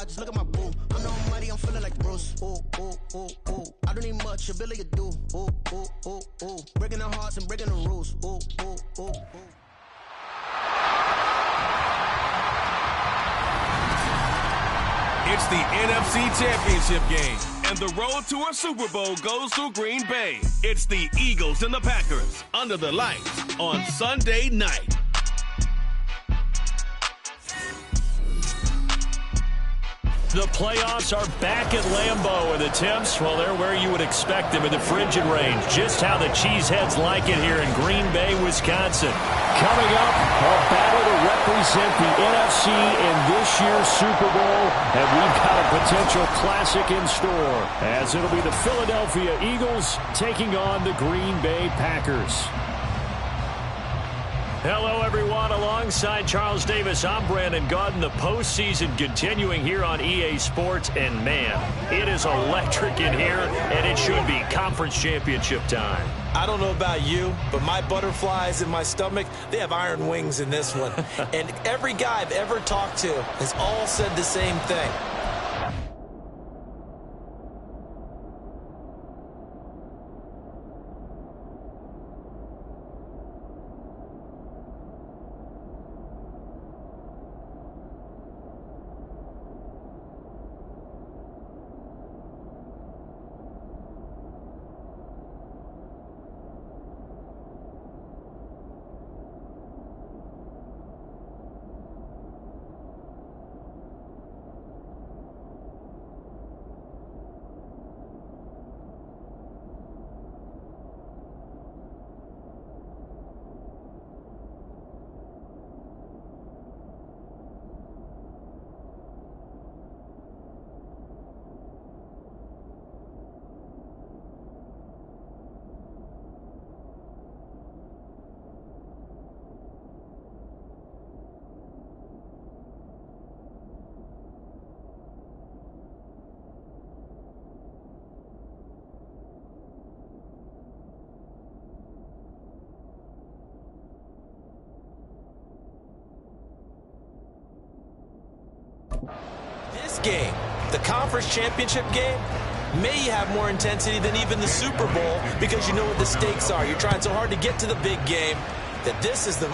ride, just look at my boo. I'm the almighty, I'm feeling like Bruce. Ooh, ooh, ooh, ooh. I don't need much, ability to do. Ooh, ooh, ooh, ooh. Breaking the hearts and breaking the rules. Ooh, ooh, ooh, ooh. It's the NFC Championship game, and the road to a Super Bowl goes through Green Bay. It's the Eagles and the Packers under the lights on Sunday night. The playoffs are back at Lambeau, and the temps, well, they're where you would expect them in the frigid range. Just how the Cheeseheads like it here in Green Bay, Wisconsin. Coming up, a battle to represent the NFC in this year's Super Bowl, and we've got a potential classic in store, as it'll be the Philadelphia Eagles taking on the Green Bay Packers. Hello, everyone. Alongside Charles Davis, I'm Brandon Gaudin. The postseason continuing here on EA Sports, and man, it is electric in here, and it should be conference championship time. I don't know about you, but my butterflies in my stomach, they have iron wings in this one. And every guy I've ever talked to has all said the same thing. This game, the conference championship game, may have more intensity than even the Super Bowl because you know what the stakes are. You're trying so hard to get to the big game that this is the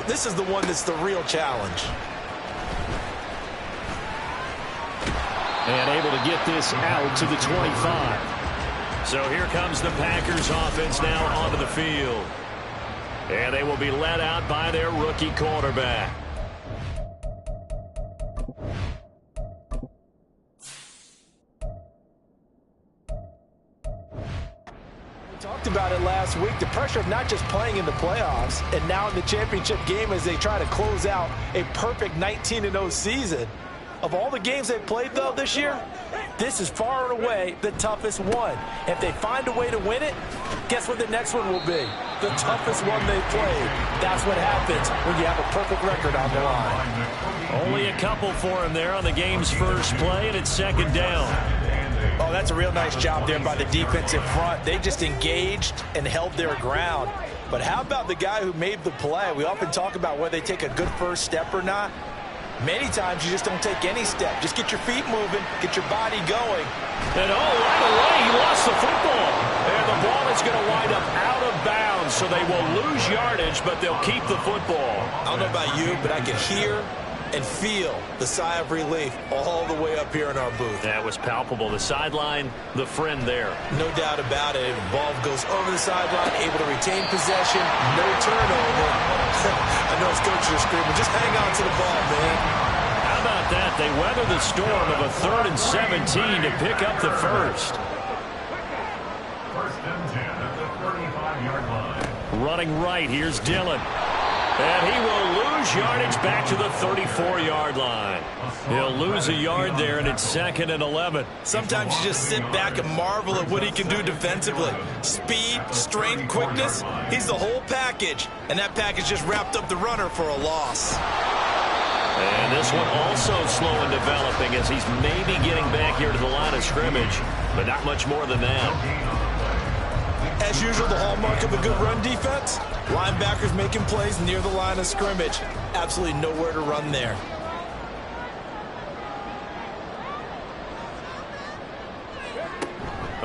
one that's the real challenge. And able to get this out to the 25. So here comes the Packers offense now onto the field. And they will be led out by their rookie quarterback. Talked about it last week, the pressure of not just playing in the playoffs and now in the championship game as they try to close out a perfect 19-0 season. Of all the games they've played, though, this year, this is far and away the toughest one. If they find a way to win it, guess what the next one will be? The toughest one they've played. That's what happens when you have a perfect record on the line. Only a couple for him there on the game's first play, and it's second down. Oh, that's a real nice job there by the defense in front. They just engaged and held their ground. But how about the guy who made the play? We often talk about whether they take a good first step or not. Many times you just don't take any step. Just get your feet moving, get your body going. And right away, he lost the football. And the ball is going to wind up out of bounds, so they will lose yardage, but they'll keep the football. I don't know about you, but I can hear and feel the sigh of relief all the way up here in our booth. That was palpable. The sideline, the friend there. No doubt about it. The ball goes over the sideline, able to retain possession, no turnover. I know his coaches are screaming, just hang on to the ball, man. How about that? They weather the storm of a 3rd and 17 to pick up the first. First and 10 at the 35-yard line. Running right, here's Dillon. And he will lose yardage back to the 34-yard line. He'll lose a yard there, and it's 2nd and 11. Sometimes you just sit back and marvel at what he can do defensively. Speed, strength, quickness, he's the whole package. And that package just wrapped up the runner for a loss. And this one also slow in developing as he's maybe getting back here to the line of scrimmage, but not much more than that. As usual, the hallmark of a good run defense, linebackers making plays near the line of scrimmage. Absolutely nowhere to run there.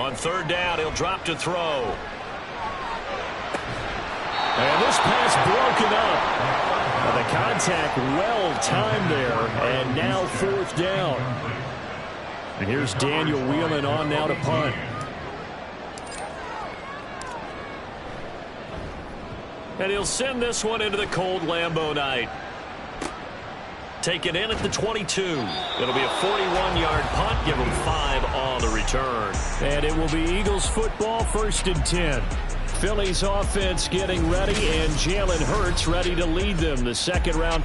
On third down, he'll drop to throw. And this pass broken up. The contact well timed there, and now fourth down. And here's Daniel Whelan on now to punt. And he'll send this one into the cold Lambeau night. Take it in at the 22. It'll be a 41-yard punt. Give them 5 on the return. And it will be Eagles football, 1st and 10. Philly's offense getting ready, and Jalen Hurts ready to lead them. The second round.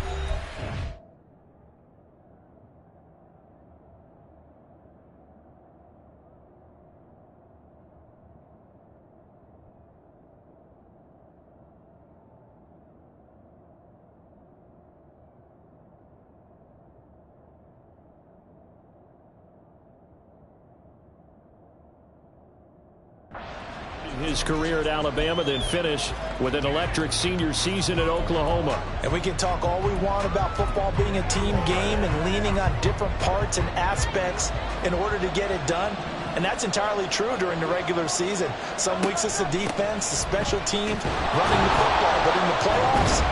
His career at Alabama, then finish with an electric senior season at Oklahoma. And we can talk all we want about football being a team game and leaning on different parts and aspects in order to get it done. And that's entirely true during the regular season. Some weeks it's the defense, the special teams, running the football. But in the playoffs,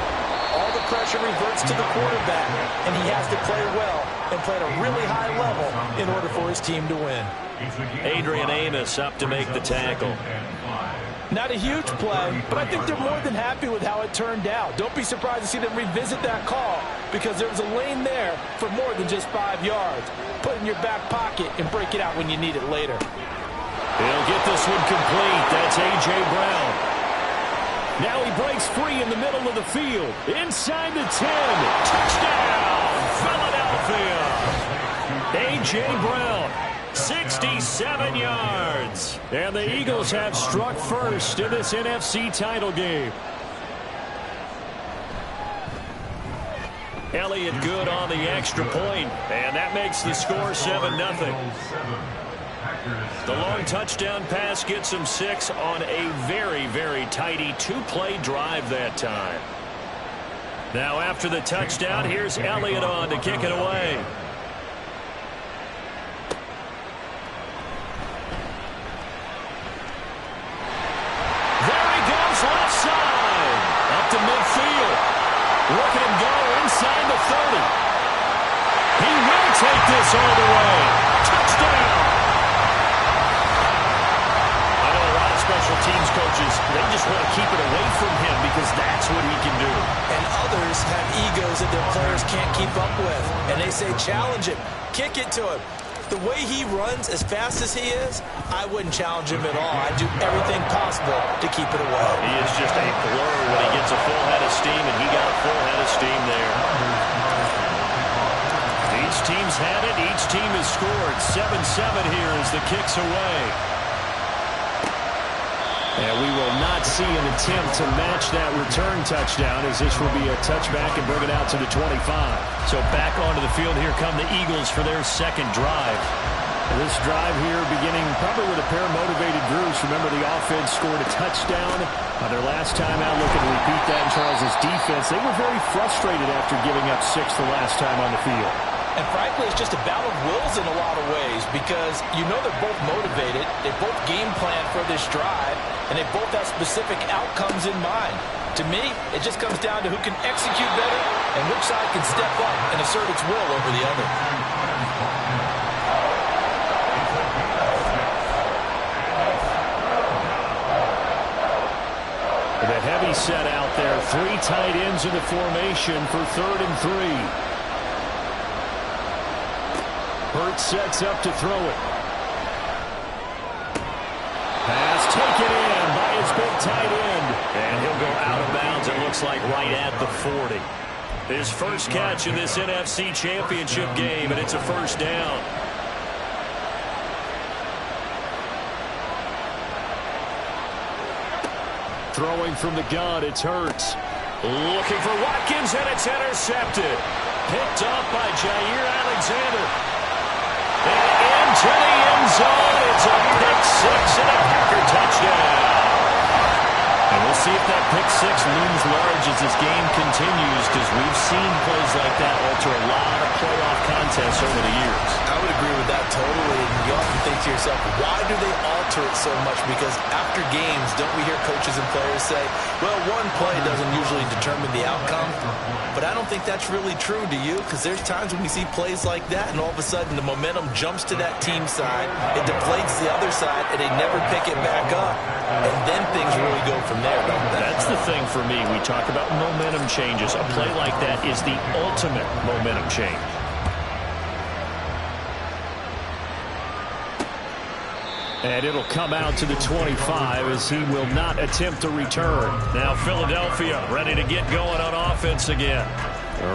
all the pressure reverts to the quarterback, and he has to play well and play at a really high level in order for his team to win. Adrian Amos up to make the tackle. Not a huge play, but I think they're more than happy with how it turned out. Don't be surprised to see them revisit that call, because there's a lane there for more than just 5 yards. Put it in your back pocket and break it out when you need it later. He'll get this one complete. That's A.J. Brown. Now he breaks free in the middle of the field. Inside the 10. Touchdown, Philadelphia. A.J. Brown. 67 yards. And the Eagles have struck first in this NFC title game. Elliott good on the extra point, and that makes the score 7-0. The long touchdown pass gets him 6 on a very, very tidy 2-play drive that time. Now after the touchdown, here's Elliott on to kick it away. Left side, up to midfield. Look at him go inside the 30. He will take this all the way. Touchdown. I know a lot of special teams coaches, they just want to keep it away from him because that's what he can do. And others have egos that their players can't keep up with. And they say, challenge him, kick it to him. The way he runs as fast as he is, I wouldn't challenge him at all. I'd do everything possible to keep it away. He is just a blur when he gets a full head of steam, and he got a full head of steam there. Each team's had it. Each team has scored. 7-7 here as the kick's away. And we will not see an attempt to match that return touchdown, as this will be a touchback and bring it out to the 25. So back onto the field, here come the Eagles for their second drive. This drive here beginning probably with a pair of motivated groups. Remember, the offense scored a touchdown their last time out. Looking to repeat that in Charles' defense. They were very frustrated after giving up 6 the last time on the field. And frankly, it's just a battle of wills in a lot of ways, because you know they're both motivated, they both game plan for this drive, and they both have specific outcomes in mind. To me, it just comes down to who can execute better and which side can step up and assert its will over the other. The heavy set out there, 3 tight ends in the formation for 3rd and 3. Hurts sets up to throw it. Pass taken in by his big tight end. And he'll go out of bounds, it looks like, right at the 40. His first catch in this NFC Championship game, and it's a first down. Throwing from the gun, it's Hurts. Looking for Watkins, and it's intercepted. Picked up by Jair Alexander. And into the end zone. It's a pick 6 and a Packer touchdown. And we'll see if that pick 6 looms large as this game continues, because we've seen plays like that alter a lot of playoff contests over the years. I would agree with that totally. And you often think to yourself, why do they alter it so much? Because after games, don't we hear coaches and players say, well, one play doesn't usually determine the outcome. But I don't think that's really true, do you? Because there's times when we see plays like that, and all of a sudden the momentum jumps to that team side, it deflates the other side, and they never pick it back up. And then things really go from there, don't they? That's the thing for me. We talk about momentum changes. A play like that is the ultimate momentum change. And it'll come out to the 25 as he will not attempt to return. Now Philadelphia ready to get going on offense again.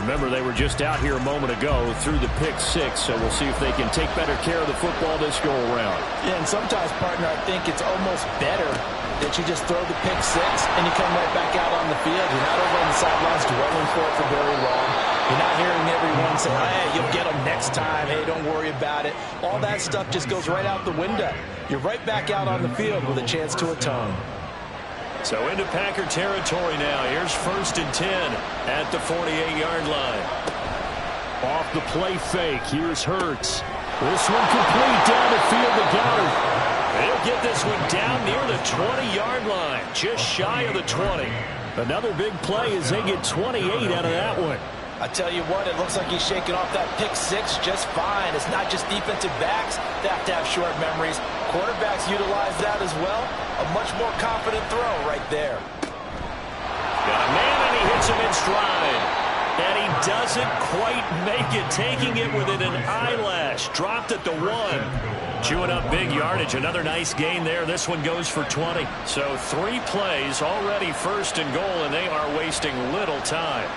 Remember, they were just out here a moment ago through the pick six, so we'll see if they can take better care of the football this go-around. Yeah, and sometimes, partner, I think it's almost better that you just throw the pick six and you come right back out on the field. You're not over on the sidelines dwelling for it for very long. You're not hearing everyone say, hey, you'll get them next time. Hey, don't worry about it. All that stuff just goes right out the window. You're right back out on the field with a chance to atone. So into Packer territory now. Here's 1st and 10 at the 48-yard line. Off the play fake. Here's Hurts. This one complete down the field to Goddard. They'll get this one down near the 20-yard line, just shy of the 20. Another big play as they get 28 out of that one. I tell you what, it looks like he's shaking off that pick six just fine. It's not just defensive backs that have to have short memories. Quarterbacks utilize that as well. A much more confident throw right there. Got a man, and he hits him in stride. And he doesn't quite make it, taking it within an eyelash. Dropped at the 1. Chewing up big yardage. Another nice gain there. This one goes for 20. So 3 plays, already 1st and goal, and they are wasting little time.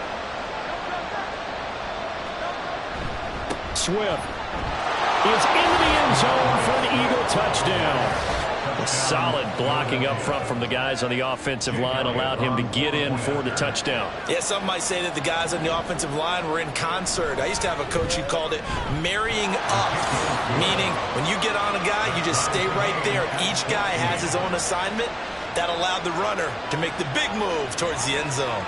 Swift is into the end zone for an Eagle touchdown. Solid blocking up front from the guys on the offensive line allowed him to get in for the touchdown. Yeah, some might say that the guys on the offensive line were in concert. I used to have a coach who called it marrying up, meaning when you get on a guy, you just stay right there. Each guy has his own assignment. That allowed the runner to make the big move towards the end zone.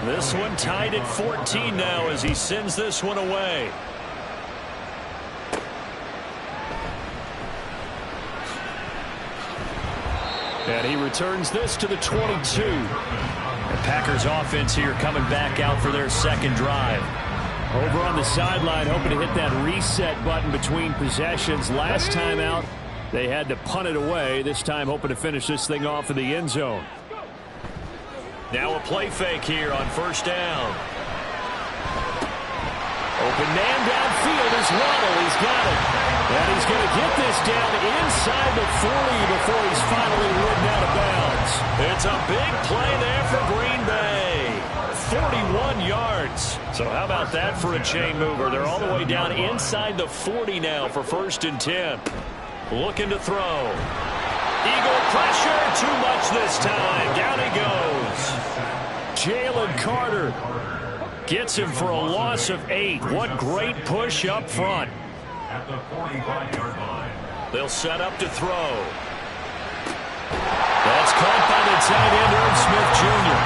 This one tied at 14 now as he sends this one away. And he returns this to the 22. The Packers offense here coming back out for their second drive. Over on the sideline, hoping to hit that reset button between possessions. Last time out, they had to punt it away. This time hoping to finish this thing off in the end zone. Now a play fake here on 1st down. Open man downfield is Waddle. He's got it. And he's going to get this down inside the 40 before he's finally ridden out of bounds. It's a big play there for Green Bay. 41 yards. So how about that for a chain mover? They're all the way down inside the 40 now for 1st and 10. Looking to throw. Eagle pressure, too much this time. Down he goes. Jalen Carter gets him for a loss of 8. What great push up front. At the 45-yard line. They'll set up to throw. That's caught by the tight end, Irv Smith Jr.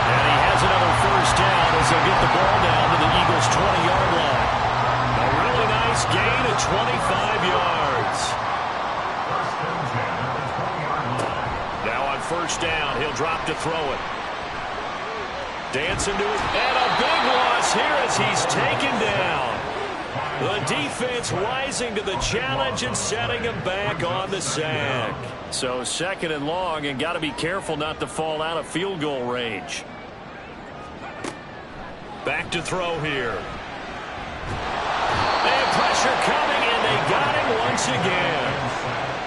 And he has another 1st down as they'll get the ball down to the Eagles' 20-yard line. A really nice gain of 25 yards. Now on 1st down, he'll drop to throw it. Dancing to it, and a big loss here as he's taken down. The defense rising to the challenge and setting him back on the sack. So 2nd and long, and got to be careful not to fall out of field goal range. Back to throw here. And pressure coming, and they got him once again.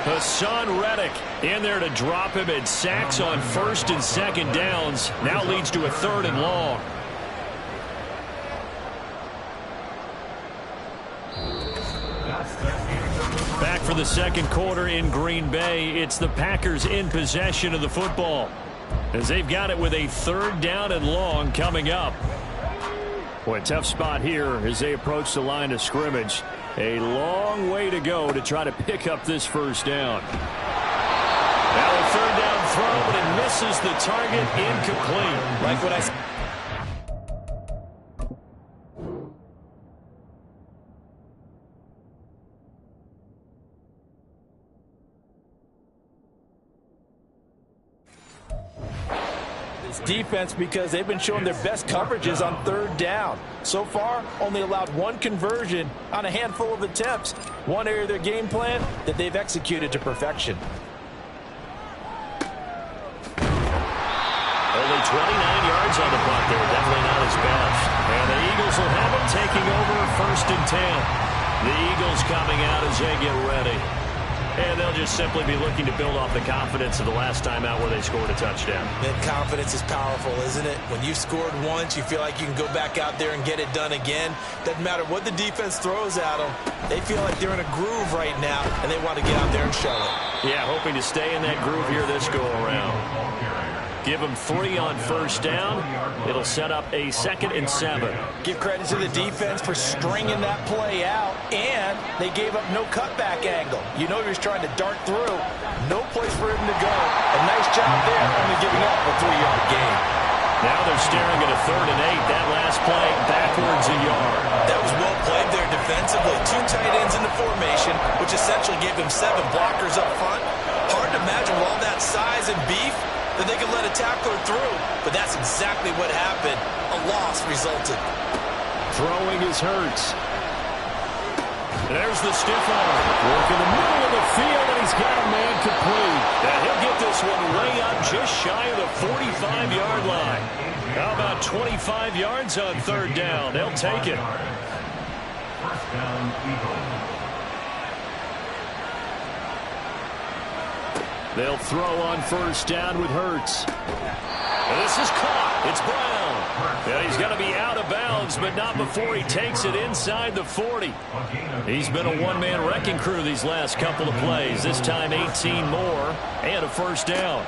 Hassan Reddick in there to drop him, and sacks on 1st and 2nd downs. Now leads to a 3rd and long. Back for the 2nd quarter in Green Bay. It's the Packers in possession of the football as they've got it with a 3rd down and long coming up. Boy, a tough spot here as they approach the line of scrimmage. A long way to go to try to pick up this 1st down. Now a 3rd down throw, but it misses the target, incomplete. Like what I said. It's defense because they've been showing their best coverages on third down. So far, only allowed one conversion on a handful of attempts. One area of their game plan that they've executed to perfection. Only 29 yards on the punt there. Definitely not his best. And the Eagles will have it taking over 1st and 10. The Eagles coming out as they get ready. And they'll just simply be looking to build off the confidence of the last time out where they scored a touchdown. That confidence is powerful, isn't it? When you've scored once, you feel like you can go back out there and get it done again. Doesn't matter what the defense throws at them. They feel like they're in a groove right now, and they want to get out there and show it. Yeah, hoping to stay in that groove here this go-around. Give them 3 on 1st down. It'll set up a 2nd and 7. Give credit to the defense for stringing that play out, and they gave up no cutback angle. You know he was trying to dart through. No place for him to go. A nice job there, only giving up a 3-yard gain. Now they're staring at a 3rd and 8. That last play backwards a yard. That was well played there defensively. 2 tight ends in the formation, which essentially gave him 7 blockers up front. Hard to imagine with all that size and beef that they could let a tackler through, but that's exactly what happened. A loss resulted. Throwing is Hurts. There's the stiff arm. Work in the middle of the field, and he's got a man complete. And he'll get this one way up just shy of the 45-yard line. How about 25 yards on 3rd down? They'll take it. 1st down, Eagles. They'll throw on 1st down with Hurts. This is caught. It's Brown. And he's going to be out of bounds, but not before he takes it inside the 40. He's been a one-man wrecking crew these last couple of plays. This time 18 more and a 1st down.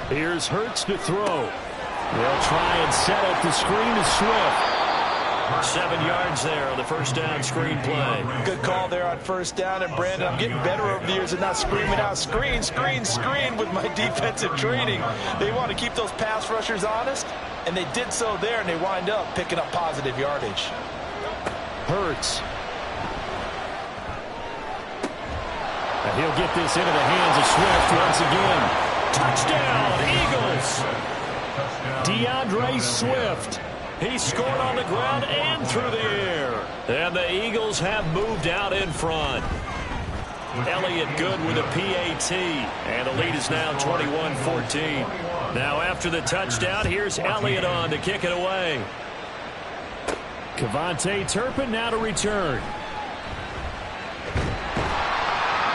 Here's Hurts to throw. They'll try and set up the screen to Swift. 7 yards there on the 1st down screen play. Good call there on 1st down. And, Brandon, I'm getting better over the years at not screaming out screen, screen, screen with my defensive training. They want to keep those pass rushers honest, and they did so there, and they wind up picking up positive yardage. Hurts. And he'll get this into the hands of Swift once again. Touchdown, Eagles! DeAndre Swift. He scored on the ground and through the air. And the Eagles have moved out in front. Elliott good with a PAT. And the lead is now 21-14. Now after the touchdown, here's Elliott on to kick it away. Kevontae Turpin now to return.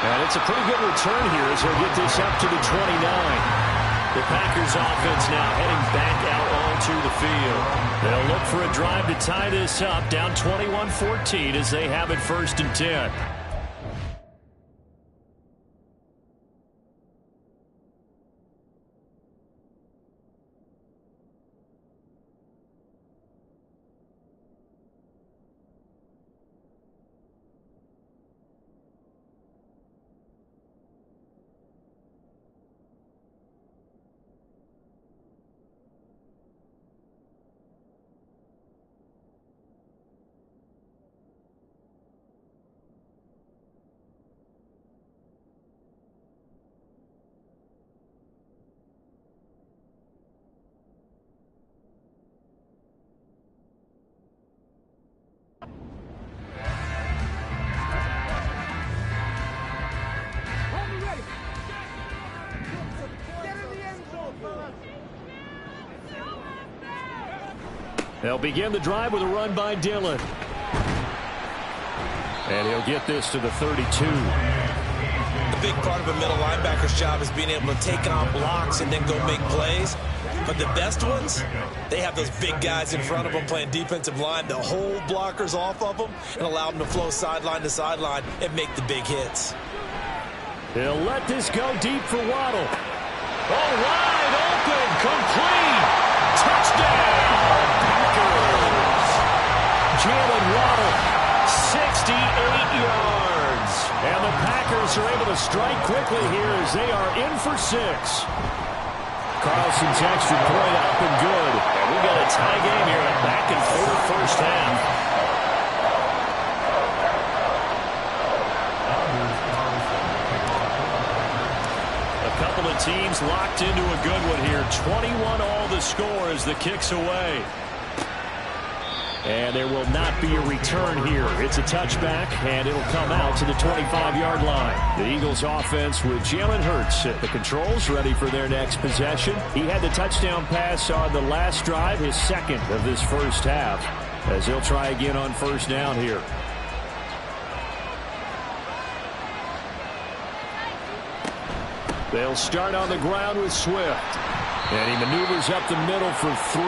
And it's a pretty good return here as he'll get this up to the 29. The Packers offense now heading back out onto the field. They'll look for a drive to tie this up, down 21-14 as they have it 1st and 10. They'll begin the drive with a run by Dillon. And he'll get this to the 32. The big part of a middle linebacker's job is being able to take on blocks and then go make plays. But the best ones, they have those big guys in front of them playing defensive line to hold blockers off of them and allow them to flow sideline to sideline and make the big hits. He'll let this go deep for Waddle. Oh, wide open, complete. Touchdown, Packers. Jalen Waddle, 68 yards. And the Packers are able to strike quickly here as they are in for 6. Carlson's extra point up and good. And we got a tie game here, a back and forth 1st half. A couple of the teams locked into a good one here. 21 all the score as the kick's away. And there will not be a return here. It's a touchback, and it'll come out to the 25-yard line. The Eagles offense with Jalen Hurts at the controls, ready for their next possession. He had the touchdown pass on the last drive, his second of this first half, as he'll try again on first down here. They'll start on the ground with Swift. And he maneuvers up the middle for 3,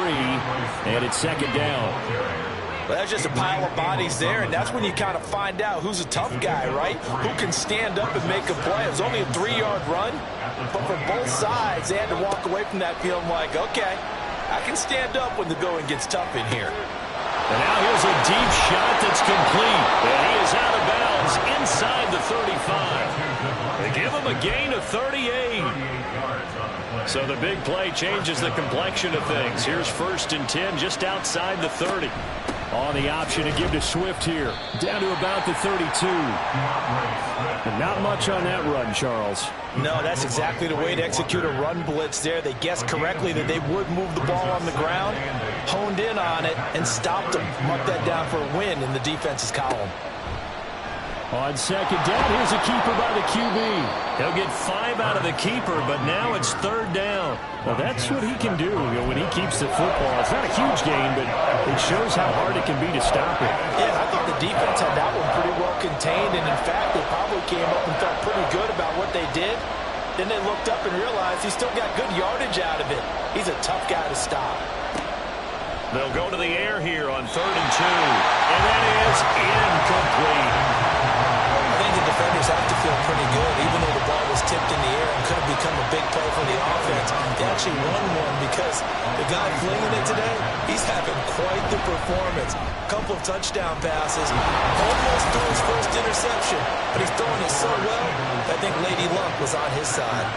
and it's second down. Well, that's just a pile of bodies there, and that's when you kind of find out who's a tough guy, right? Who can stand up and make a play. It was only a 3-yard run, but for both sides, they had to walk away from that feeling like, okay, I can stand up when the going gets tough in here. And now here's a deep shot that's complete, and he is out of bounds inside the 35. They give him a gain of 38. So the big play changes the complexion of things. Here's 1st and 10 just outside the 30. On the option to give to Swift here. Down to about the 32. And not much on that run, Charles. No, that's exactly the way to execute a run blitz there. They guessed correctly that they would move the ball on the ground, honed in on it, and stopped them. Mark that down for a win in the defense's column. On second down, here's a keeper by the QB. He'll get 5 out of the keeper, but now it's 3rd down. Well, that's what he can do when he keeps the football. It's not a huge gain, but it shows how hard it can be to stop it. Yeah, I thought the defense had that one pretty well contained, and in fact, they probably came up and felt pretty good about what they did. Then they looked up and realized he still got good yardage out of it. He's a tough guy to stop. They'll go to the air here on 3rd and 2, and that is incomplete. Defenders have to feel pretty good, even though the ball was tipped in the air and could have become a big play for the offense. They actually won one because the guy flinging it today, he's having quite the performance. A couple of touchdown passes, almost threw his first interception, but he's throwing it so well, I think Lady Luck was on his side.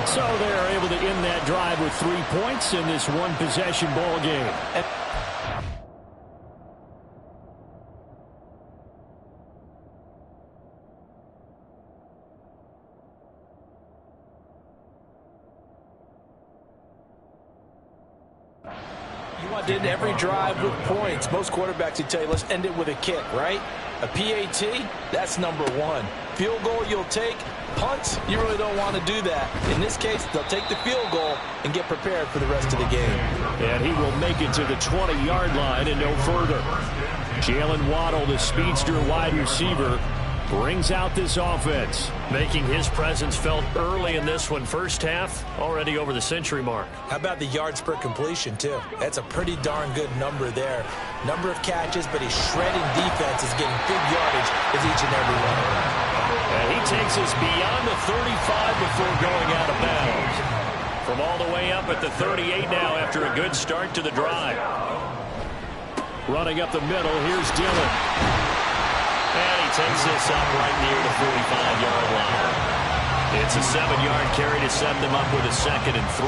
So they're able to end that drive with 3 points in this one-possession ball game. You end every drive with points. Most quarterbacks would tell you, let's end it with a kick, right? A PAT, that's number 1. Field goal you'll take. Punts, you really don't want to do that. In this case, they'll take the field goal and get prepared for the rest of the game. And he will make it to the 20-yard line and no further. Jalen Waddle, the speedster wide receiver, brings out this offense, making his presence felt early in this one. First half, already over the century mark. How about the yards per completion, too? That's a pretty darn good number there. Number of catches, but he's shredding defense, is getting big yardage with each and every one of them. And he takes us beyond the 35 before going out of bounds. From all the way up at the 38 now after a good start to the drive. Running up the middle, here's Dillon. And he takes this up right near the 45-yard line. It's a 7-yard carry to set them up with a 2nd and 3.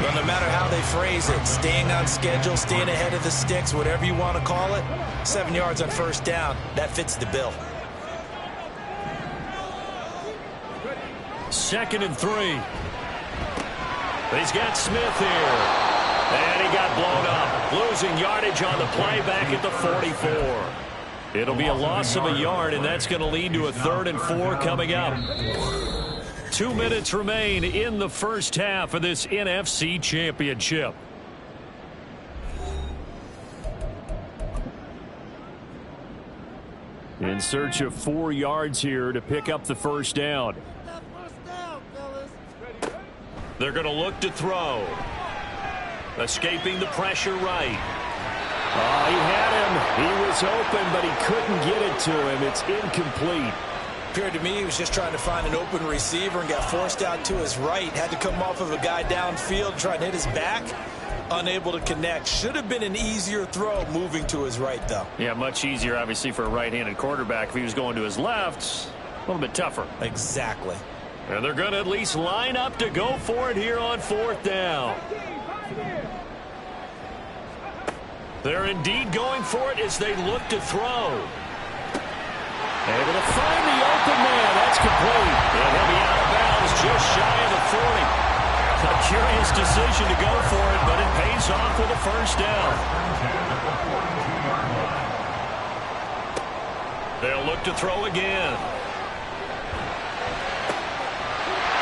Well, no matter how they phrase it, staying on schedule, staying ahead of the sticks, whatever you want to call it, 7 yards on first down, that fits the bill. 2nd and 3. He's got Smith here. And he got blown up. Losing yardage on the play back at the 44. It'll be a loss of a yard, and that's going to lead to a 3rd and 4 coming up. 2 minutes remain in the first half of this NFC Championship. In search of 4 yards here to pick up the first down. They're going to look to throw. Escaping the pressure right. He had him. He was open, but he couldn't get it to him. It's incomplete. Appeared to me he was just trying to find an open receiver and got forced out to his right. Had to come off of a guy downfield, try and hit his back. Unable to connect. Should have been an easier throw moving to his right, though. Yeah, much easier, obviously, for a right-handed quarterback. If he was going to his left, a little bit tougher. Exactly. And they're going to at least line up to go for it here on 4th down. They're indeed going for it as they look to throw. Able to find the open man. That's complete. And he'll be out of bounds just shy of the obvious decision to go for it, but it pays off with a first down. They'll look to throw again.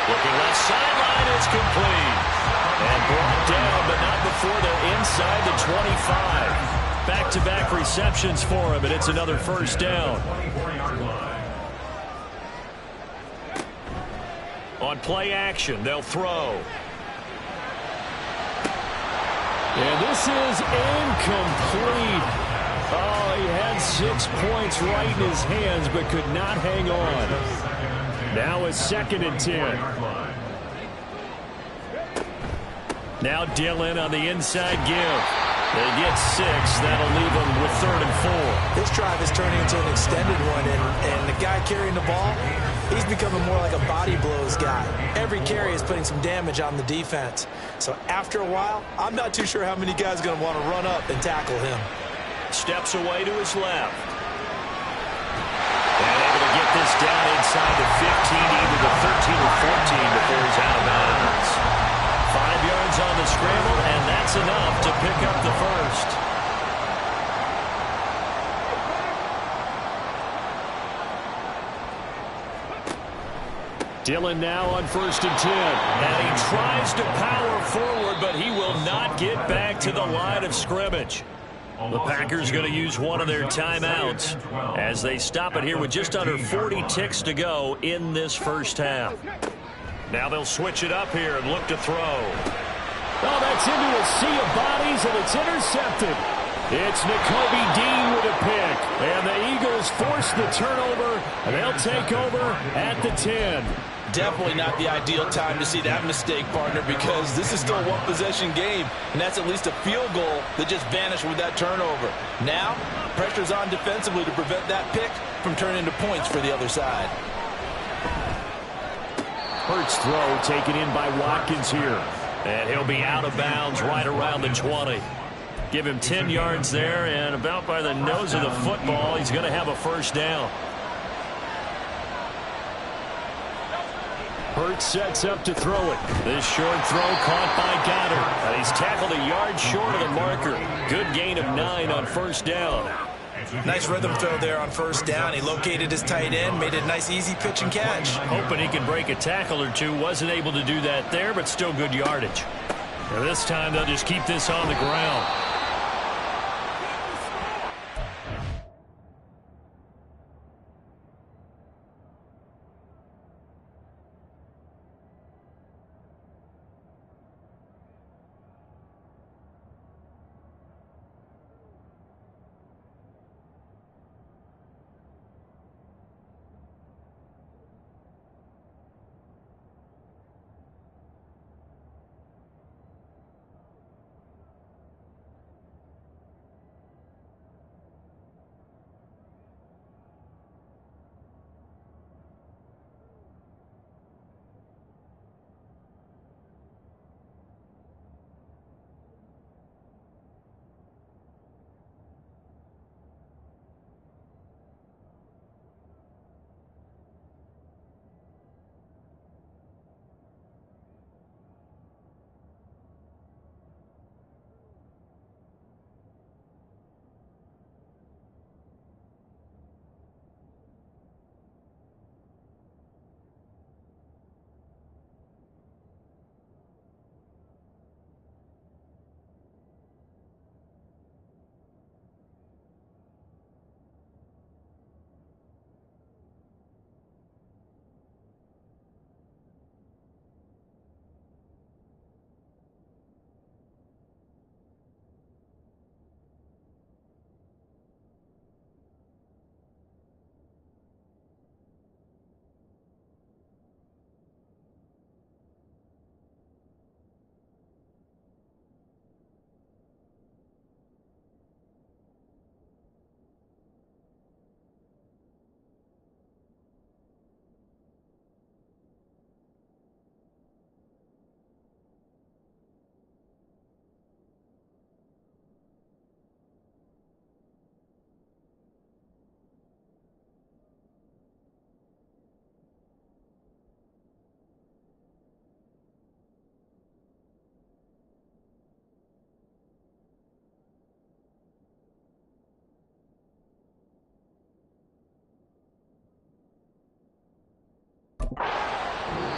Looking left sideline, it's complete. And brought down, but not before they're inside the 25. Back-to-back receptions for him, and it's another first down. On play action, they'll throw. And this is incomplete. Oh, he had 6 points right in his hands, but could not hang on. Now it's 2nd and 10. Now Dillon on the inside give. They get 6. That'll leave them with 3rd and 4. This drive is turning into an extended one, and the guy carrying the ball, he's becoming more like a body blows guy. Every carry is putting some damage on the defense. So after a while, I'm not too sure how many guys are going to want to run up and tackle him. Steps away to his left. And able to get this down inside the 15, either the 13 or 14 before he's out of bounds. 5 yards on the scramble, and that's enough to pick up the first. Dillon now on 1st and 10. And he tries to power forward, but he will not get back to the line of scrimmage. The Packers going to use one of their timeouts as they stop it here with just under 40 ticks to go in this first half. Now they'll switch it up here and look to throw. Oh, that's into a sea of bodies, and it's intercepted. It's Nakobe Dean with a pick. And the Eagles force the turnover, and they'll take over at the 10. Definitely not the ideal time to see that mistake, partner, because this is still a one-possession game, and that's at least a field goal that just vanished with that turnover. Now, pressure's on defensively to prevent that pick from turning into points for the other side. Hurts throw taken in by Watkins here. And he'll be out of bounds right around the 20. Give him 10 yards there, and about by the nose of the football, he's going to have a first down. Hurts sets up to throw it. This short throw caught by Goddard. And he's tackled a yard short of the marker. Good gain of 9 on first down. Nice rhythm throw there on first down. He located his tight end, made it a nice easy pitch and catch. Hoping he could break a tackle or two. Wasn't able to do that there, but still good yardage. Now this time they'll just keep this on the ground.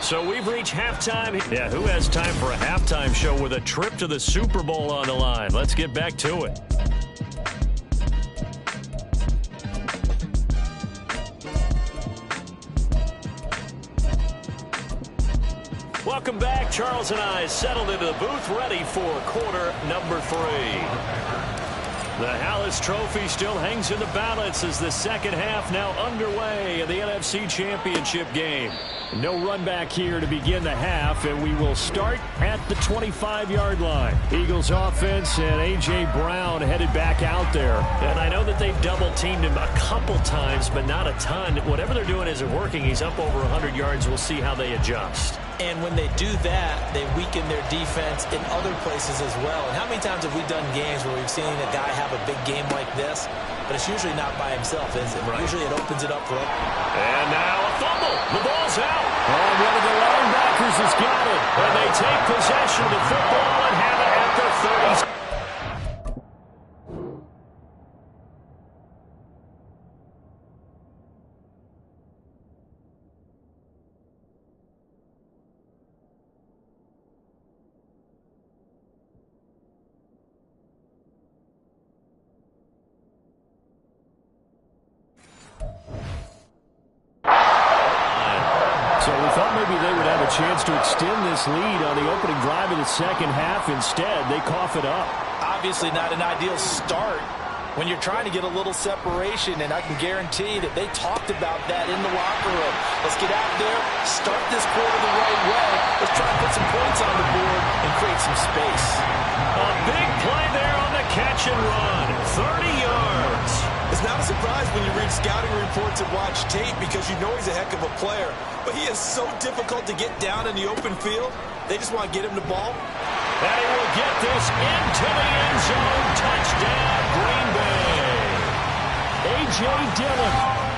So we've reached halftime. Yeah, who has time for a halftime show with a trip to the Super Bowl on the line? Let's get back to it. Welcome back. Charles and I settled into the booth, ready for quarter number 3. The Hallis Trophy still hangs in the balance as the second half now underway in the NFC Championship game. No run back here to begin the half, and we will start at the 25-yard line. Eagles offense and A.J. Brown headed back out there. And I know that they've double-teamed him a couple times, but not a ton. Whatever they're doing isn't working. He's up over 100 yards. We'll see how they adjust. And when they do that, they weaken their defense in other places as well. And how many times have we done games where we've seen a guy have a big game like this, but it's usually not by himself, is it? Right. Usually it opens it up for him. And now a fumble. The ball's out. And one of the linebackers has got it. And they take possession of the football and have it at the 30. Chance to extend this lead on the opening drive of the second half. Instead, they cough it up. Obviously not an ideal start when you're trying to get a little separation, and I can guarantee that they talked about that in the locker room. Let's get out there, start this quarter the right way. Let's try and put some points on the board and create some space. A big play there on the catch and run. 30 yards. It's not a surprise when you read scouting reports and watch tape because you know he's a heck of a player. But he is so difficult to get down in the open field. They just want to get him the ball. And he will get this into the end zone. Touchdown, Green Bay. A.J. Dillon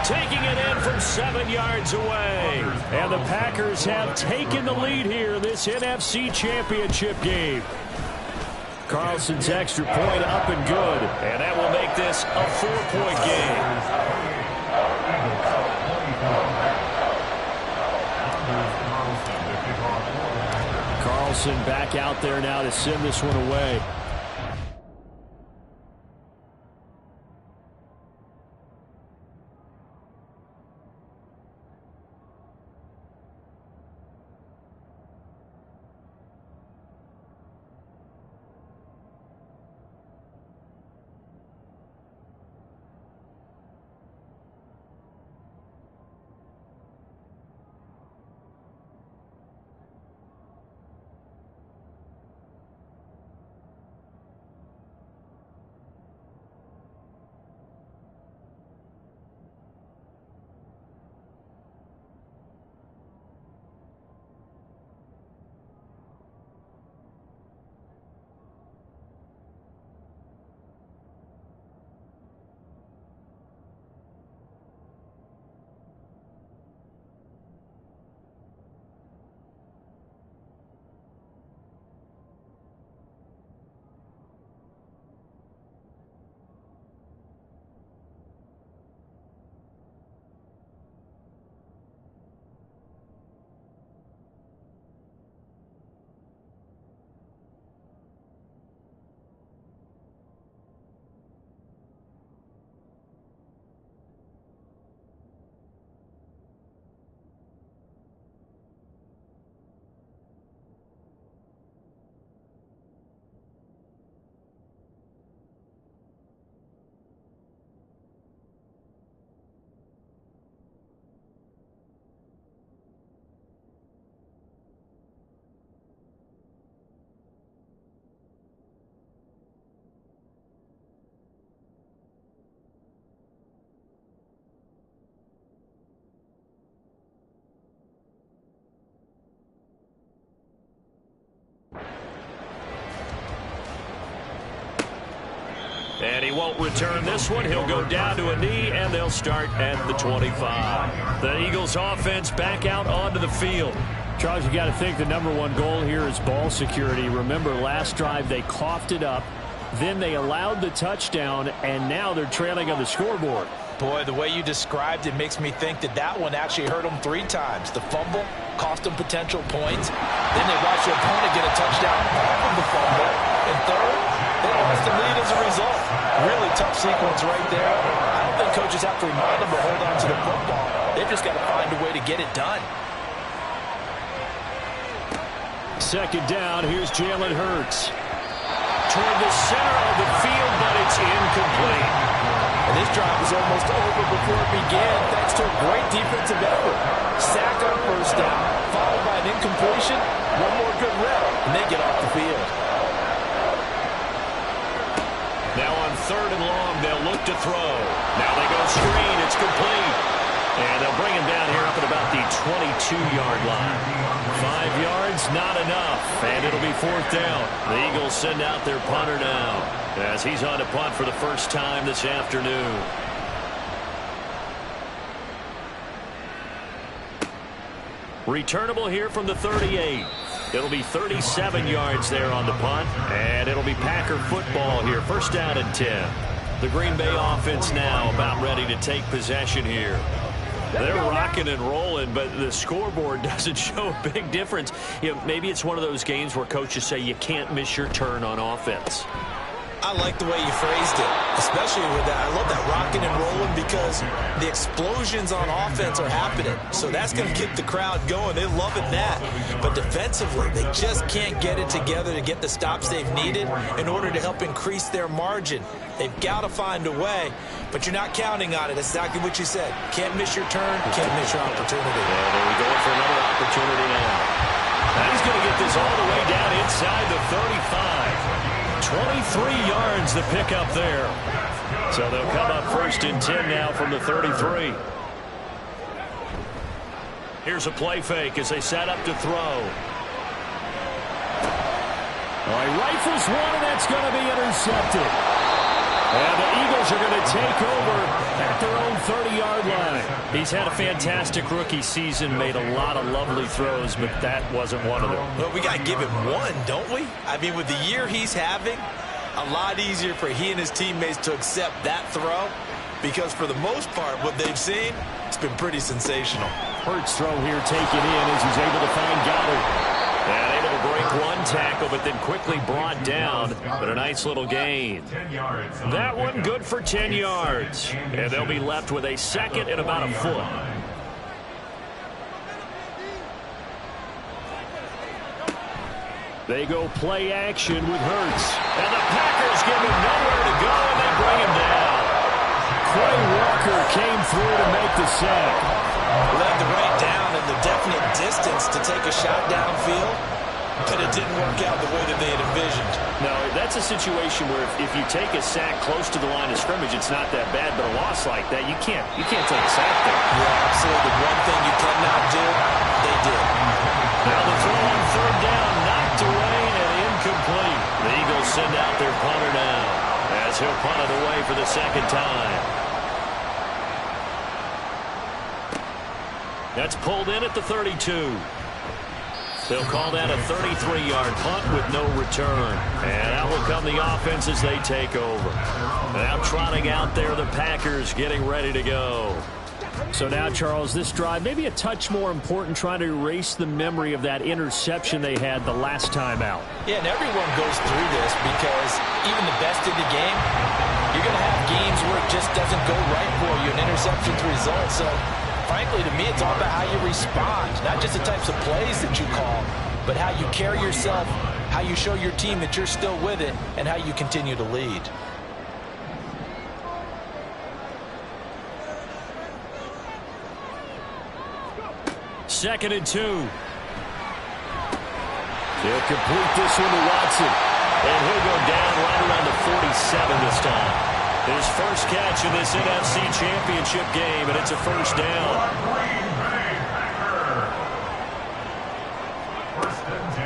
taking it in from 7 yards away. And the Packers have taken the lead here in this NFC Championship game. Carlson's extra point up and good. And that will make this a 4-point game. Carlson back out there now to send this one away. And he won't return this one. He'll go down to a knee, and they'll start at the 25. The Eagles offense back out onto the field. Charles, you got to think the #1 goal here is ball security. Remember, last drive they coughed it up. Then they allowed the touchdown, and now they're trailing on the scoreboard. Boy, the way you described it makes me think that that one actually hurt them 3 times. The fumble cost them potential points. Then they watched their opponent get a touchdown off of the fumble. And third, they lost the lead as a result. Really tough sequence right there. I don't think coaches have to remind them to hold on to the football. They've just got to find a way to get it done. Second down, here's Jalen Hurts. Toward the center of the field, but it's incomplete. And this drive was almost over before it began, thanks to a great defensive effort. Sack on first down, followed by an incompletion. One more good rep, and they get off the field. Now on 3rd and long, they'll look to throw. Now they go screen. It's complete. And they'll bring him down here up at about the 22-yard line. 5 yards, not enough. And it'll be 4th down. The Eagles send out their punter now, as he's on to punt for the first time this afternoon. Returnable here from the 38. It'll be 37 yards there on the punt, and it'll be Packer football here. First down and 10. The Green Bay offense now about ready to take possession here. They're rocking and rolling, but the scoreboard doesn't show a big difference. You know, maybe it's one of those games where coaches say you can't miss your turn on offense. I like the way you phrased it, especially with that. I love that rocking and rolling because the explosions on offense are happening. So that's going to keep the crowd going. They're loving that. But defensively, they just can't get it together to get the stops they've needed in order to help increase their margin. They've got to find a way, but you're not counting on it. That's exactly what you said. Can't miss your turn, can't miss your opportunity. Yeah, there we go for another opportunity now. Now he's going to get this all the way down inside the 35. 23 yards the pickup there. So they'll come up 1st and 10 now from the 33. Here's a play fake as they set up to throw. All right, rifles one, and that's going to be intercepted. And the Eagles are going to take over at their own 30-yard line. He's had a fantastic rookie season, made a lot of lovely throws, but that wasn't one of them. Well, we got to give him one, don't we? I mean, with the year he's having, a lot easier for he and his teammates to accept that throw because for the most part, what they've seen, it's been pretty sensational. Hurts throw here taken in as he's able to find Goddard. And able to break one tackle, but then quickly brought down. But a nice little gain. That one good for 10 yards. And they'll be left with a 2nd and about a foot. They go play action with Hurts. And the Packers give him nowhere to go, and they bring him down. Quay Walker came through to make the sack. Led the right down and the definite distance to take a shot downfield, but it didn't work out the way that they had envisioned. No, that's a situation where if you take a sack close to the line of scrimmage, it's not that bad, but a loss like that, you can't take a sack there. Yeah, absolutely. One thing you cannot do, they did. Now the throw on 3rd down, knocked away and incomplete. The Eagles send out their punter now, as he'll punt it away for the 2nd time. That's pulled in at the 32. They'll call that a 33-yard punt with no return. And out will come the offense as they take over. Now trotting out there, the Packers getting ready to go. So now, Charles, this drive maybe a touch more important, trying to erase the memory of that interception they had the last time out. Yeah, and everyone goes through this because even the best in the game, you're going to have games where it just doesn't go right for you, an interception's result. So frankly, to me, it's all about how you respond, not just the types of plays that you call, but how you carry yourself, how you show your team that you're still with it, and how you continue to lead. Second and 2. He'll complete this one to Watson. And he'll go down right around the 47 this time. His first catch in this NFC Championship game, and it's a 1st down.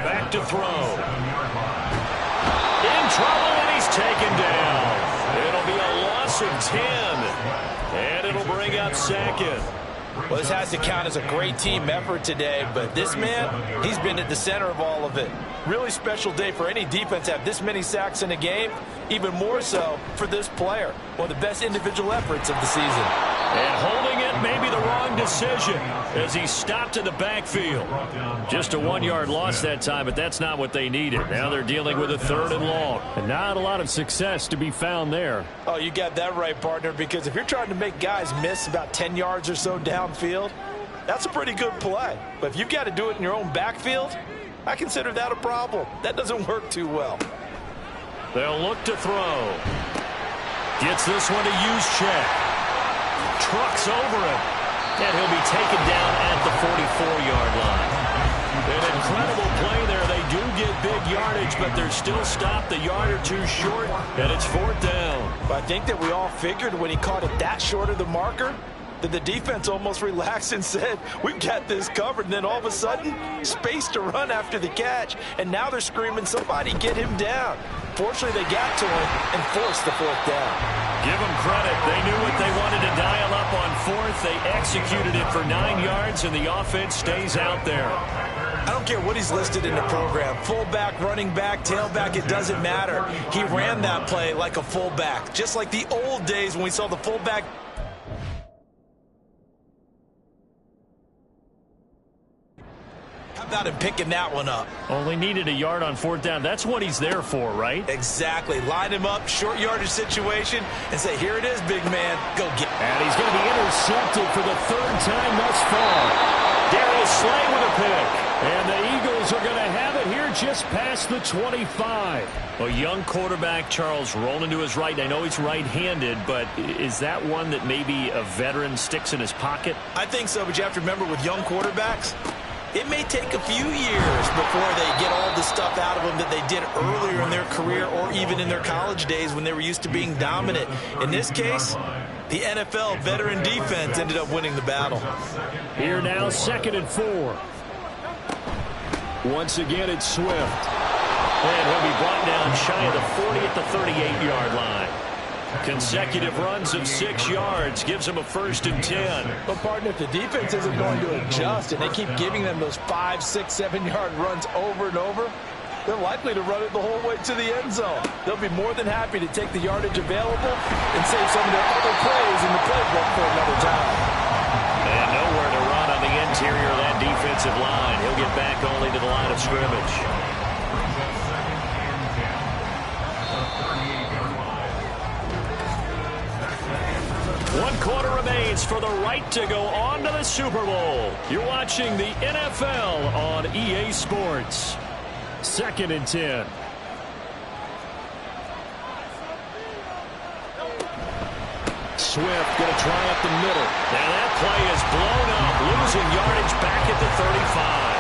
Back to throw. In trouble, and he's taken down. It'll be a loss of 10. And it'll bring up 2nd. Well, this has to count as a great team effort today, but this man, he's been at the center of all of it. Really special day for any defense to have this many sacks in a game, even more so for this player. One of the best individual efforts of the season. And holding it may be the wrong decision as he stopped in the backfield. Just a 1-yard loss that time, but that's not what they needed. Now they're dealing with a 3rd and long. And not a lot of success to be found there. Oh, you got that right, partner, because if you're trying to make guys miss about 10 yards or so downfield, that's a pretty good play. But if you've got to do it in your own backfield, I consider that a problem. That doesn't work too well. They'll look to throw. Gets this one to Juszczyk. Trucks over him. And he'll be taken down at the 44-yard line. An incredible play there. They do get big yardage, but they're still stopped a yard or two short, and it's 4th down. But I think that we all figured when he caught it that short of the marker, that the defense almost relaxed and said, we've got this covered. And then all of a sudden, space to run after the catch. And now they're screaming, somebody get him down. Fortunately, they got to him and forced the 4th down. Give them credit. They knew what they wanted to dial up on 4th. They executed it for 9 yards, and the offense stays out there. I don't care what he's listed in the program. Fullback, running back, tailback, it doesn't matter. He ran that play like a fullback, just like the old days when we saw the fullback. How about him picking that one up? Only needed a yard on 4th down. That's what he's there for, right? Exactly. Line him up, short yardage situation, and say, here it is, big man. Go get it. And he's going to be intercepted for the 3rd time thus far. Darius Slay with a pick. And the Eagles are going to have it here just past the 25. A young quarterback, Charles, rolling to his right. I know he's right-handed, but is that one that maybe a veteran sticks in his pocket? I think so, but you have to remember with young quarterbacks, it may take a few years before they get all the stuff out of them that they did earlier in their career or even in their college days when they were used to being dominant. In this case, the NFL veteran defense ended up winning the battle. Here now, 2nd and 4. Once again, it's Swift. And he'll be brought down shy of the 40 at the 38-yard line. Consecutive runs of 6 yards gives him a 1st and 10. But, partner, if the defense isn't going to adjust and they keep giving them those 5, 6, 7-yard runs over and over, they're likely to run it the whole way to the end zone. They'll be more than happy to take the yardage available and save some of their other plays in the playbook for another time. And nowhere to run on the interior of that defensive line. He'll get back only to the line of scrimmage. One quarter remains for the right to go on to the Super Bowl. You're watching the NFL on EA Sports. 2nd and 10. Swift going to try up the middle. And that play is blown up, losing yardage back at the 35.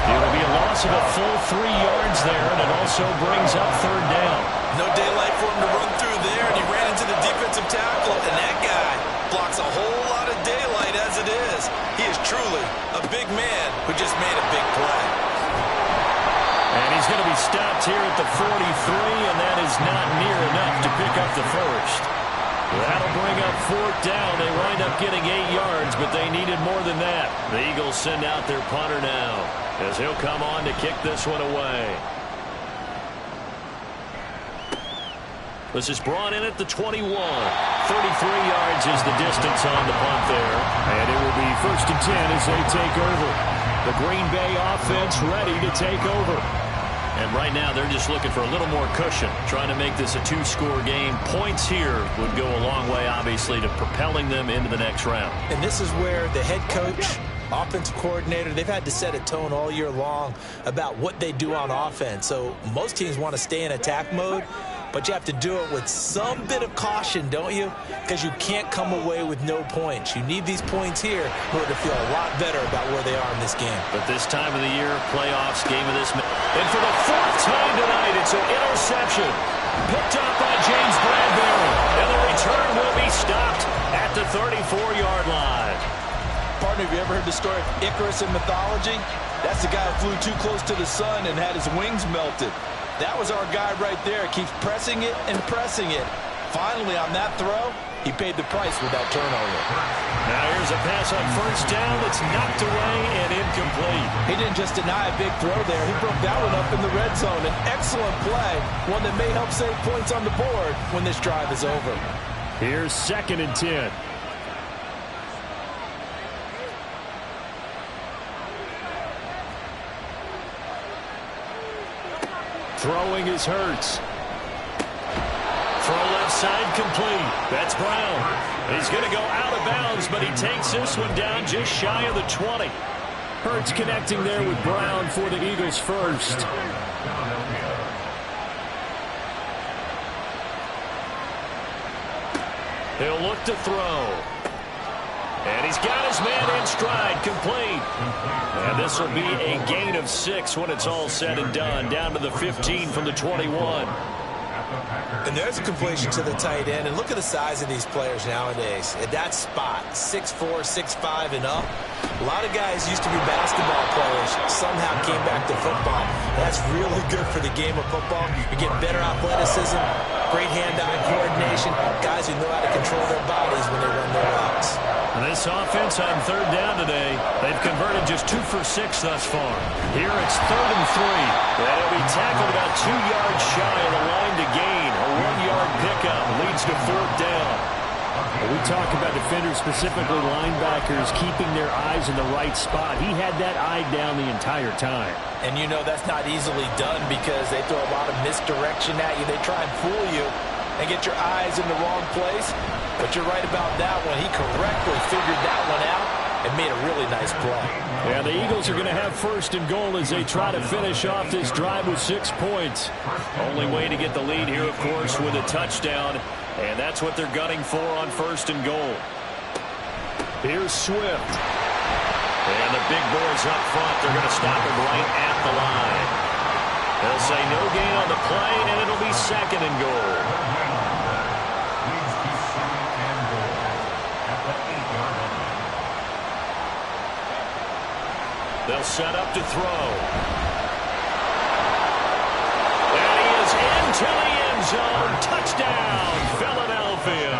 It'll be a loss of a full 3 yards there, and it also brings up 3rd down. No daylight for him to run through there, and he ran into the defensive tackle, and that guy blocks a whole lot of daylight as it is. He is truly a big man who just made a big play. And he's going to be stopped here at the 43, and that is not near enough to pick up the 1st. That'll bring up 4th down. They wind up getting 8 yards, but they needed more than that. The Eagles send out their punter now, as he'll come on to kick this one away. This is brought in at the 21. 33 yards is the distance on the punt there. And it will be 1st and 10 as they take over. The Green Bay offense ready to take over. And right now they're just looking for a little more cushion, trying to make this a 2-score game. Points here would go a long way, obviously, to propelling them into the next round. And this is where the head coach, offensive coordinator, they've had to set a tone all year long about what they do on offense. So most teams want to stay in attack mode, but you have to do it with some bit of caution, don't you? Because you can't come away with no points. You need these points here in order to feel a lot better about where they are in this game. But this time of the year, playoffs, game of this. And for the 4th time tonight, it's an interception. Picked up by James Bradbury. And the return will be stopped at the 34-yard line. Partner, have you ever heard the story of Icarus in mythology? That's the guy who flew too close to the sun and had his wings melted. That was our guy right there. Keeps pressing it and pressing it. finally on that throw, he paid the price with that turnover. Now here's a pass on first down that's knocked away and incomplete. He didn't just deny a big throw there. He broke that one up in the red zone. An excellent play, one that may help save points on the board when this drive is over. Here's 2nd and 10. Throwing is Hurts. Throw left side complete. That's Brown. He's going to go out of bounds, but he takes this one down just shy of the 20. Hurts connecting there with Brown for the Eagles first. He'll look to throw. And he's got his man in stride, complete. And this will be a gain of 6 when it's all said and done. Down to the 15 from the 21. And there's a completion to the tight end. And look at the size of these players nowadays. At that spot, 6'4", 6'5", and up. A lot of guys used to be basketball players, somehow came back to football. That's really good for the game of football. You get better athleticism, great hand-eye coordination, guys who know how to control their bodies when they run their routes. This offense on 3rd down today, they've converted just 2 for 6 thus far. Here it's 3rd and 3. That'll be tackled about 2 yards shy of the line to gain. A 1-yard pickup leads to 4th down. We talk about defenders, specifically linebackers, keeping their eyes in the right spot. He had that eye down the entire time. And you know that's not easily done because they throw a lot of misdirection at you. They try and fool you and get your eyes in the wrong place. But you're right about that one. He correctly figured that one out and made a really nice play. Yeah, the Eagles are going to have 1st and goal as they try to finish off this drive with 6 points. Only way to get the lead here, of course, with a touchdown. And that's what they're gunning for on 1st and goal. Here's Swift. And the big boys up front, they're going to stop him right at the line. They'll say no gain on the play, and it'll be 2nd and goal. They'll set up to throw. And he is into the end zone. Touchdown, Philadelphia.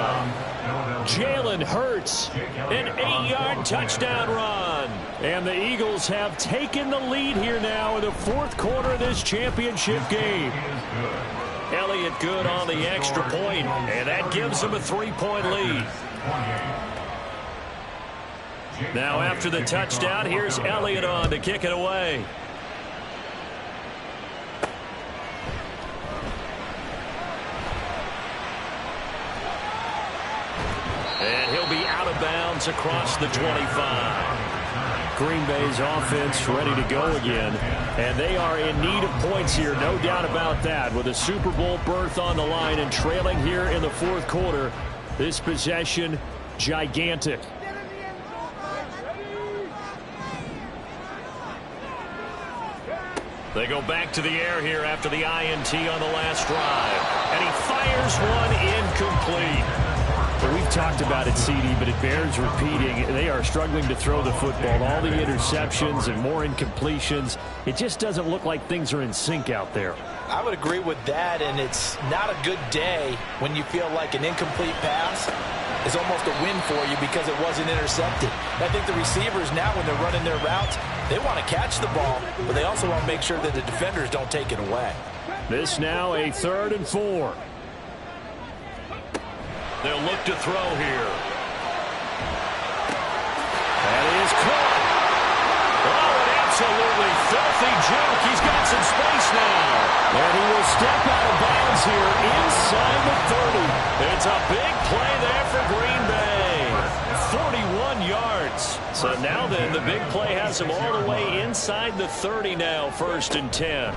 Jalen Hurts, an 8-yard touchdown run. And the Eagles have taken the lead here now in the 4th quarter of this championship game. Elliott good on the extra point, and that gives them a 3-point lead. Now after the touchdown, here's Elliott on to kick it away. And he'll be out of bounds across the 25. Green Bay's offense ready to go again. And they are in need of points here, no doubt about that. With a Super Bowl berth on the line and trailing here in the 4th quarter, this possession gigantic. They go back to the air here after the INT on the last drive. And he fires one incomplete. Well, we've talked about it, CD, but it bears repeating. They are struggling to throw the football. All the interceptions and more incompletions. It just doesn't look like things are in sync out there. I would agree with that, and it's not a good day when you feel like an incomplete pass is almost a win for you because it wasn't intercepted. I think the receivers now, when they're running their routes, they want to catch the ball, but they also want to make sure that the defenders don't take it away. This now a 3rd and 4. They'll look to throw here. That is caught. Oh, an absolutely filthy juke. He's got some space now. And he will step out of bounds here inside the 30. It's a big play there for Green Bay. 41 yards. So now then, the big play has him all the way inside the 30 now, 1st and 10.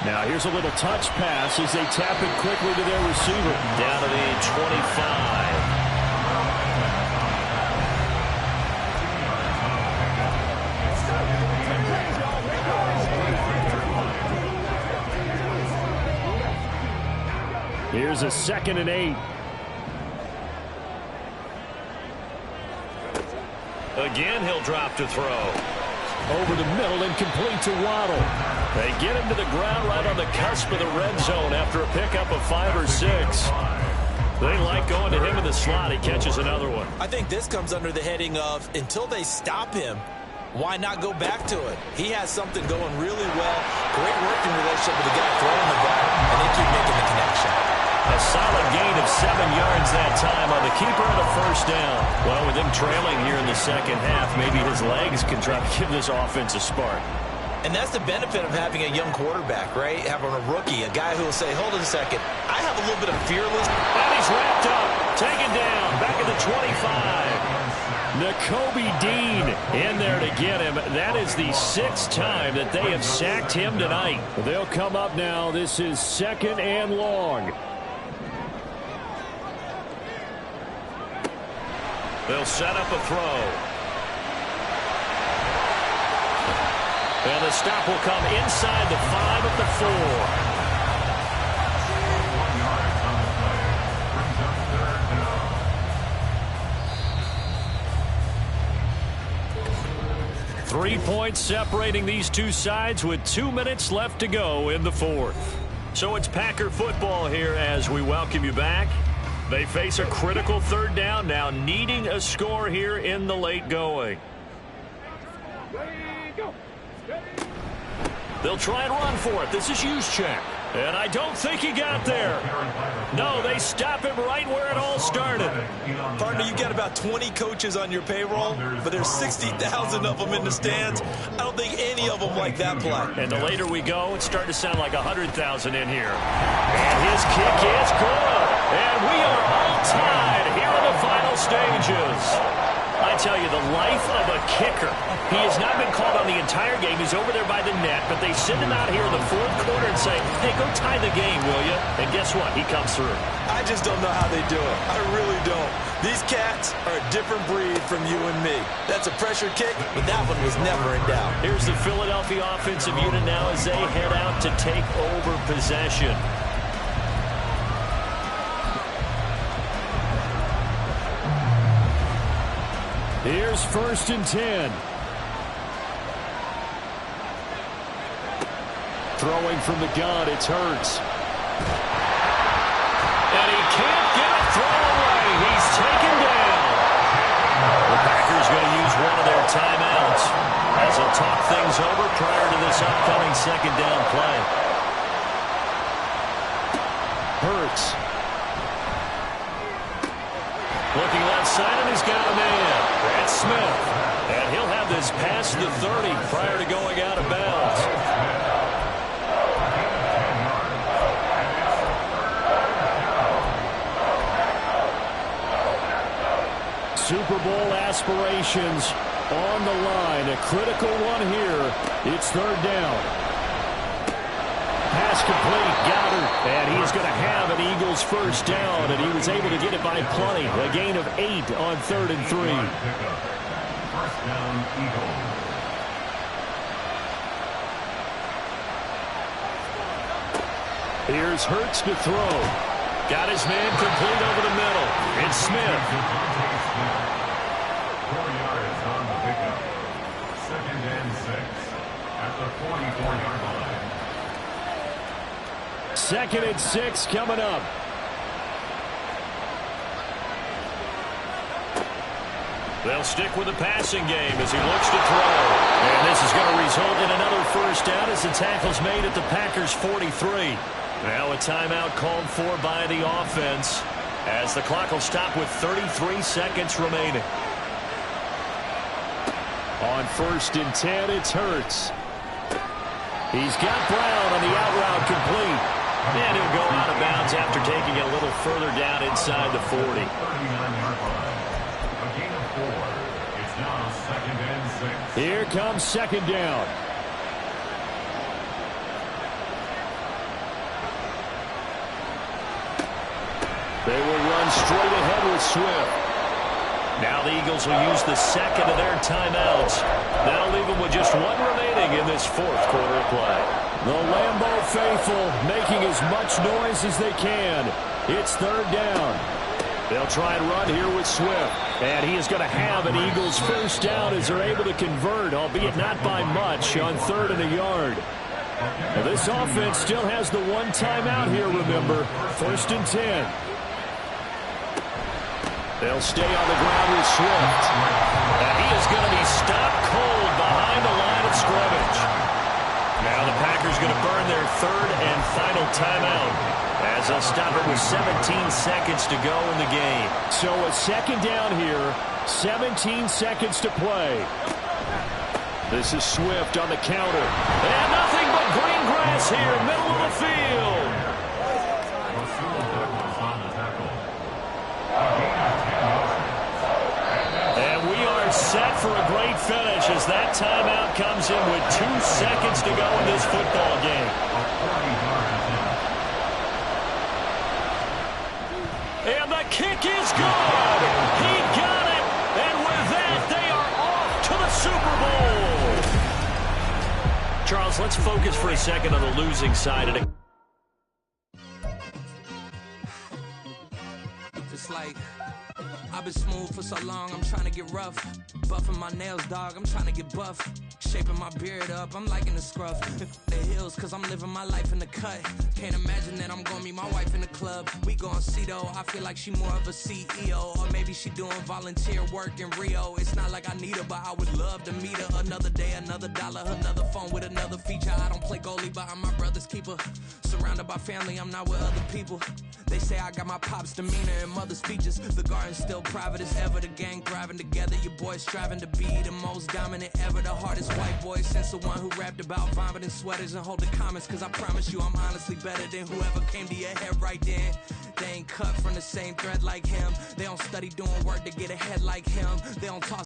Now here's a little touch pass as they tap it quickly to their receiver. Down to the 25. Here's a 2nd and 8. Again, he'll drop to throw. Over the middle and complete to Waddle. They get him to the ground right on the cusp of the red zone after a pickup of 5 or 6. They like going to him in the slot. He catches another one. I think this comes under the heading of until they stop him, why not go back to it? He has something going really well. Great working relationship with the guy throwing the ball, and they keep making the connection. A solid gain of 7 yards that time on the keeper and a first down. Well, with him trailing here in the second half, maybe his legs can try to give this offense a spark. And that's the benefit of having a young quarterback, right? Having a rookie, a guy who will say, hold on a second, I have a little bit of fearless. And he's wrapped up, taken down, back at the 25. Nakobe Dean in there to get him. That is the 6th time that they have sacked him tonight. They'll come up now. This is 2nd and long. They'll set up a throw. And the stop will come inside the 5 at the 4. 3 points separating these two sides with 2 minutes left to go in the 4th. So it's Packer football here as we welcome you back. They face a critical 3rd down now, needing a score here in the late going. They'll try and run for it. This is Juszczyk. And I don't think he got there. No, they stop him right where it all started. Partner, you got about 20 coaches on your payroll, but there's 60,000 of them in the stands. I don't think any of them like that play. And the later we go, it's starting to sound like 100,000 in here. And his kick is good. And we are all tied here in the final stages. I tell you, the life of a kicker. He has not been called on the entire game. He's over there by the net, but they send him out here in the 4th quarter and say, hey, go tie the game, will you? And guess what? He comes through. I just don't know how they do it. I really don't. These cats are a different breed from you and me. That's a pressure kick, but that one was never in doubt. Here's the Philadelphia offensive unit now as they head out to take over possession. Here's 1st and 10. Throwing from the gun, it's Hurts. And he can't get a throw away. He's taken down. The Packers going to use one of their timeouts as they'll talk things over prior to this upcoming 2nd down play. Hurts. Looking left side, and he's got a man. That's Smith. And he'll have this past the 30 prior to going out of bounds. Super Bowl aspirations on the line. A critical one here. It's 3rd down. Pass complete, Goddard, and he is going to have an Eagles first down, and he was able to get it by plenty. A gain of 8 on 3rd and 3. First down, Eagles. Here's Hurts to throw. Got his man complete over the middle. It's Smith. 4 yards on the pickup. 2nd and 6 at the 44-yard line. 2nd and 6 coming up. They'll stick with the passing game as he looks to throw. And this is going to result in another first down as the tackle's made at the Packers' 43. Now a timeout called for by the offense as the clock will stop with 33 seconds remaining. On 1st and 10, it's Hurts. He's got Brown on the out route complete. And he'll go out of bounds after taking it a little further down inside the 40. 39-yard line. A gain of 4. It's now 2nd and 6. Here comes 2nd down. They will run straight ahead with Swift. Now the Eagles will use the 2nd of their timeouts. That'll leave them with just 1 remaining in this 4th quarter of play. The Lambeau faithful making as much noise as they can. It's 3rd down. They'll try and run here with Swift. And he is going to have an Eagles first down as they're able to convert, albeit not by much, on 3rd and a yard. Now this offense still has the 1 timeout here, remember. 1st and 10. They'll stay on the ground with Swift. And he is going to be stopped cold behind the line of scrimmage. Now the Packers going to burn their third and final timeout as they'll stop it with 17 seconds to go in the game. So a second down here, 17 seconds to play. This is Swift on the counter. And nothing but green grass here, middle of the field. And we are set for a great finish as that timeout comes in with 2 seconds to go in this football game. And the kick is good. He got it. And with that, they are off to the Super Bowl. Charles, let's focus for a second on the losing side of it. Just like I've been smooth for so long, I'm trying to get rough. Buffing my nails, dog, I'm trying to get buff. Shaping my beard up, I'm liking the scruff. The hills, cause I'm living my life in the cut. Can't imagine that I'm gonna meet my wife in the club. We gon' see though, I feel like she more of a CEO. Or maybe she doing volunteer work in Rio. It's not like I need her, but I would love to meet her. Another day, another dollar, another phone with another feature. I don't play goalie, but I'm my brother's keeper. Surrounded by family, I'm not with other people. They say I got my pop's demeanor and mother's features. The garden's still private as ever. The gang thriving together. Your boys striving to be the most dominant ever. The hardest white boy since the one who rapped about vomiting sweaters and holding comments. Cause I promise you I'm honestly better than whoever came to your head right then. They ain't cut from the same thread like him. They don't study doing work to get ahead like him. They don't toss